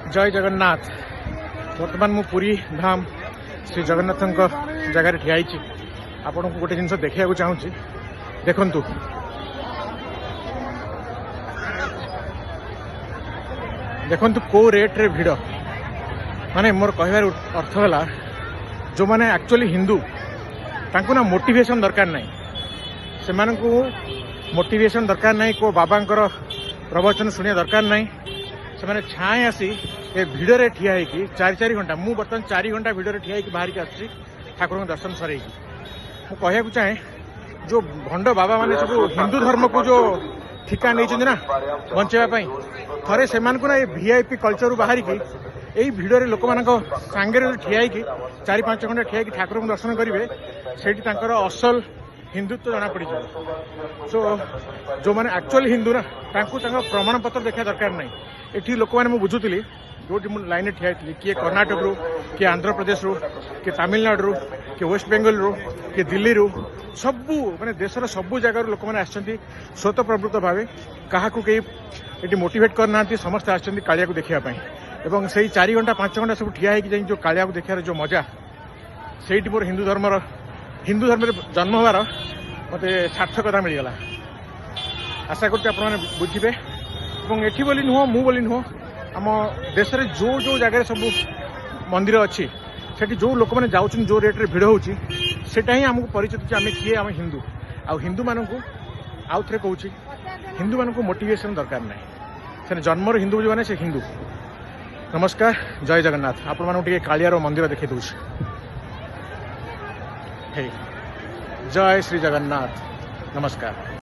जय जगन्नाथ। बर्तमान मु पुरी धाम श्री जगन्नाथ जगार ठिया आपन को गोटे जिनस देखा चाहूँगी। देखंतु देखंतु को रेट रे भिड़ माने मोर कहबार अर्थ है जो मैंने एक्चुअली हिंदू तांको ना मोटिवेशन दरकार नहीं से मोटिवेशन दरकार नहीं को बाबांकर प्रवचन शुणिया दरकार नहीं से मैंने छाए आसी ए भिड़े ठिया होगी 4 घंटा मु बर्तमान 4 घंटा भिड़े ठिया होगी बाहर के आसी ठाकुर दर्शन सर मु कहया चाहे जो भंड बाबा माने सब हिंदू धर्म को जो ठिका नहीं ना बचाई थे से ना ये वीआईपी कल्चर बाहर की यही भिड़े लोक मान सांगे ठिया 4-5 घंटा ठिया ठाकुर दर्शन करेंगे से असल हिंदुत्व जना पड़ जाए। सो जो मैंने एक्चुअली हिंदू ना प्रमाण पत्र देखा दरकार नहीं। ये लोक मैंने बुझुली जो लाइन ठिया किए कर्णाटक रू किए आंध्र प्रदेश रू किए तमिलनाडु किए वेस्ट बेंगल रू किए दिल्ली रू सबू माने देशर सबू जगार लोक मैंने स्वत प्रवृत्त भाव क्या कई मोटिवेट करना समस्त आलिया को देखापी एवं से 4 घंटा 5 घंटा सब ठिया जो कालिया को देखार जो मजा से मोर हिंदू धर्म जन्म हबार मत सार्थकता मिलगला। आशा कर बुझे और ये बोली नुह मु बोली नुह आम देश में जो जो जगह सब मंदिर अच्छी से जो लोक मैंने जाऊँ जो रेट्रे भिड़ होटा ही आमको परिचित आम किए आम हिंदू आ हिंदू मानू आउ थे कहूँ हिंदू मानू मोटिवेशन दरकार ना से जन्मर हिंदू जो मैंने से हिंदू। नमस्कार जय जगन्नाथ। आपण मानू टे कालियार मंदिर देखे दूँ। जय श्री जगन्नाथ। नमस्कार।